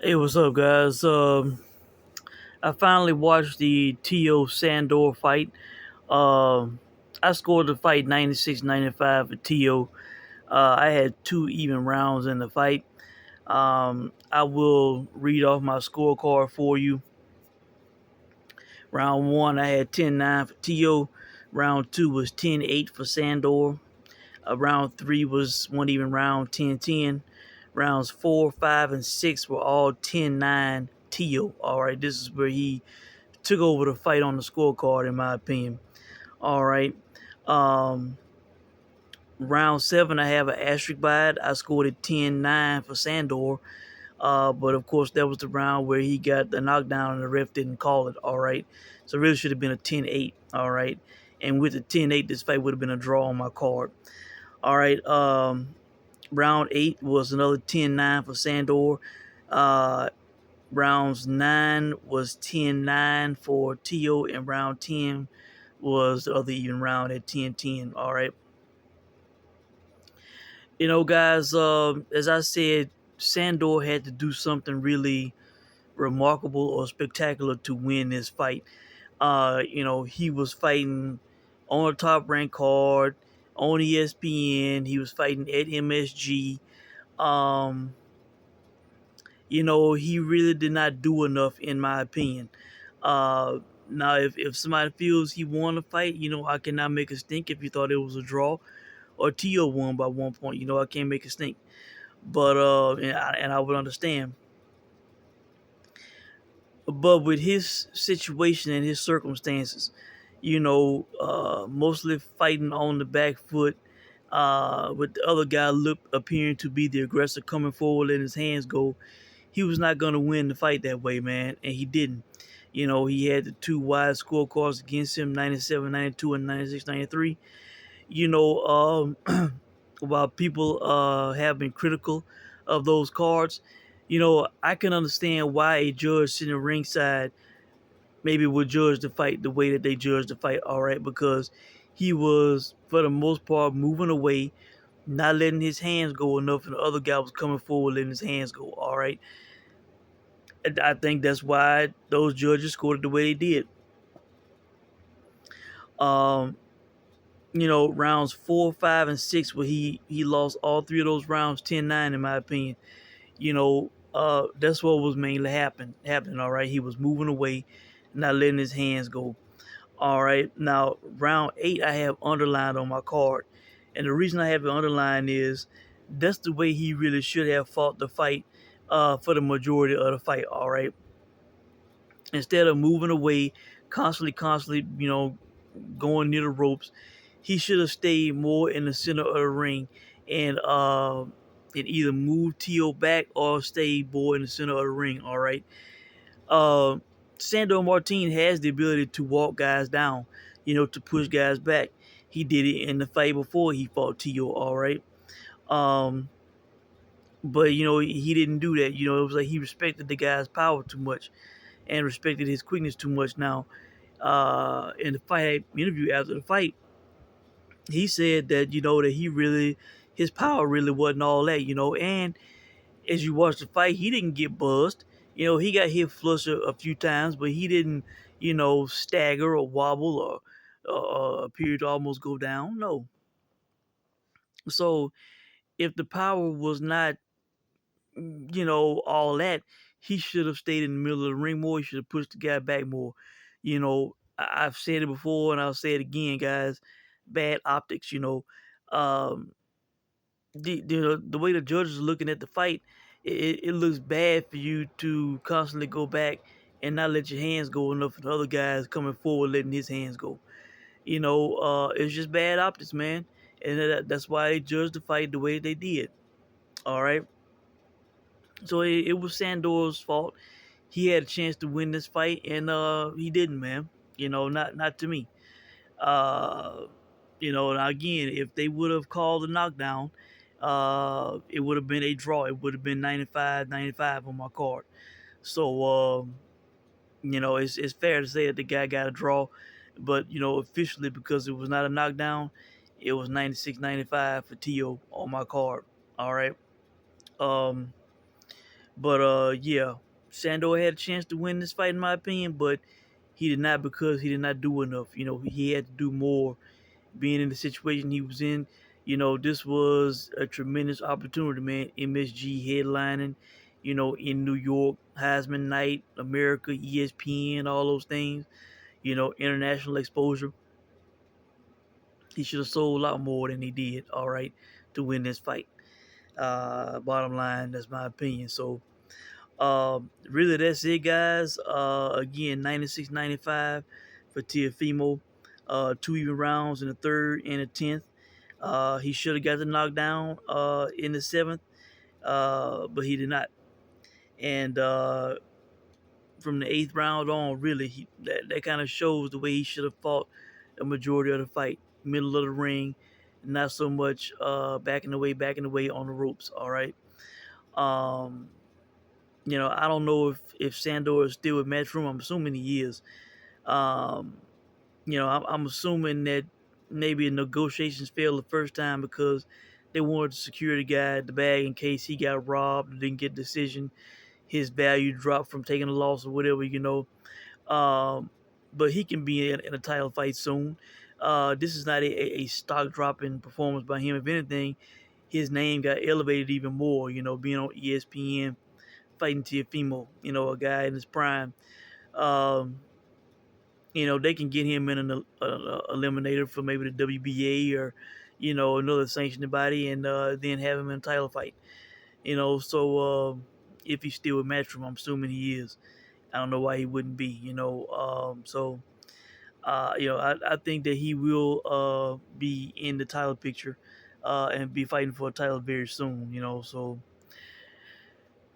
Hey, what's up, guys? I finally watched the Teo Sandor fight. Um, I scored the fight 96-95 for Teo. I had two even rounds in the fight. I will read off my scorecard for you. Round one, I had 10-9 for Teo. Round two was 10-8 for Sandor. Round three was one even round, 10-10. Rounds four, five, and six were all 10-9 Teo. All right, this is where he took over the fight on the scorecard, in my opinion. All right. Um, Round seven, I have an asterisk by it. I scored it 10-9 for Sandor. But of course, that was the round where he got the knockdown and the ref didn't call it. All right. So it really should have been a 10-8. All right. And with the 10-8, this fight would have been a draw on my card. All right. Round eight was another 10-9 for Sandor. Uh, Rounds 9 was 10-9 for Teo, and round 10 was the other even round at 10-10. All right. Guys, as I said, Sandor had to do something really remarkable or spectacular to win this fight. He was fighting on a top ranked card on ESPN. He was fighting at MSG. Um, he really did not do enough, in my opinion. Now, if somebody feels he won a fight, I cannot make a stink if you thought it was a draw or Tio won by 1 point. I can't make a stink. But and I would understand. But with his situation and his circumstances, mostly fighting on the back foot, with the other guy appearing to be the aggressor coming forward, letting his hands go, he was not going to win the fight that way, man, and he didn't. He had the two wide scorecards against him, 97-92 and 96-93. While people have been critical of those cards, I can understand why a judge sitting ringside maybe would judge the fight the way that they judged the fight, all right, because he was, for the most part, moving away, not letting his hands go enough, and the other guy was coming forward, letting his hands go, all right. I think that's why those judges scored it the way they did. Um, rounds four, five, and six, where he lost all three of those rounds 10-9, in my opinion. That's what was mainly happening. All right, he was moving away, not letting his hands go. All right, now round eight, I have underlined on my card, and the reason I have it underlined is that's the way he really should have fought the fight, for the majority of the fight. All right, instead of moving away, constantly, going near the ropes, he should have stayed more in the center of the ring and either move Tio back or stay more in the center of the ring. All right. Uh, Sandor Martin has the ability to walk guys down, to push guys back. He did it in the fight before he fought Tio. All right. Um, but he didn't do that. It was like he respected the guy's power too much and respected his quickness too much. Now, in the fight interview after the fight, he said that that his power really wasn't all that, and as you watch the fight, he didn't get buzzed. He got hit flush a few times, but he didn't, stagger or wobble or appear to almost go down. No. So if the power was not, all that, he should have stayed in the middle of the ring more. He should have pushed the guy back more. I've said it before and I'll say it again, guys. Bad optics. Um, the way the judges are looking at the fight, it looks bad for you to constantly go back and not let your hands go enough for the other guys coming forward letting his hands go. It's just bad optics, man, and that's why they judged the fight the way they did. All right, so it was Sandor's fault. He had a chance to win this fight, and he didn't, man. Not to me. Uh, now again, if they would have called a knockdown, it would have been a draw. It would have been 95-95 on my card. So, it's fair to say that the guy got a draw, but, officially, because it was not a knockdown, it was 96-95 for Tio on my card. All right. Um, But yeah, Sandor had a chance to win this fight in my opinion, but he did not because he did not do enough. You know, he had to do more being in the situation he was in. You know, this was a tremendous opportunity, man. MSG headlining, you know, in New York, Heisman Night, America, ESPN, all those things, you know, international exposure. He should have sold a lot more than he did, all right, to win this fight. Bottom line, that's my opinion. So, really, that's it, guys. Again, 96-95 for Teofimo. Two even rounds in the third and the 10th. He should have got the knockdown in the seventh, but he did not. And from the eighth round on, really, that kind of shows the way he should have fought a majority of the fight, middle of the ring, not so much back in the way on the ropes. All right. Um, you know, I don't know if Sandor is still with Matchroom. I'm assuming he is. Um, you know, I'm assuming that maybe negotiations failed the first time because they wanted to secure the guy at the bag in case he got robbed, didn't get a decision, his value dropped from taking a loss or whatever, you know. Um, but he can be in a title fight soon. This is not a stock dropping performance by him. If anything, his name got elevated even more, you know, being on ESPN, fighting Teofimo, you know, a guy in his prime. Um, you know, they can get him in an eliminator for maybe the WBA or, you know, another sanctioned body, and then have him in a title fight. You know, so if he's still with Matchroom, I'm assuming he is. I don't know why he wouldn't be. You know, you know, I think that he will be in the title picture and be fighting for a title very soon. You know, so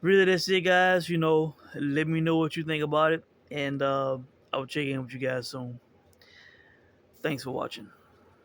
really that's it, guys. You know, let me know what you think about it, and I'll check in with you guys soon. Thanks for watching.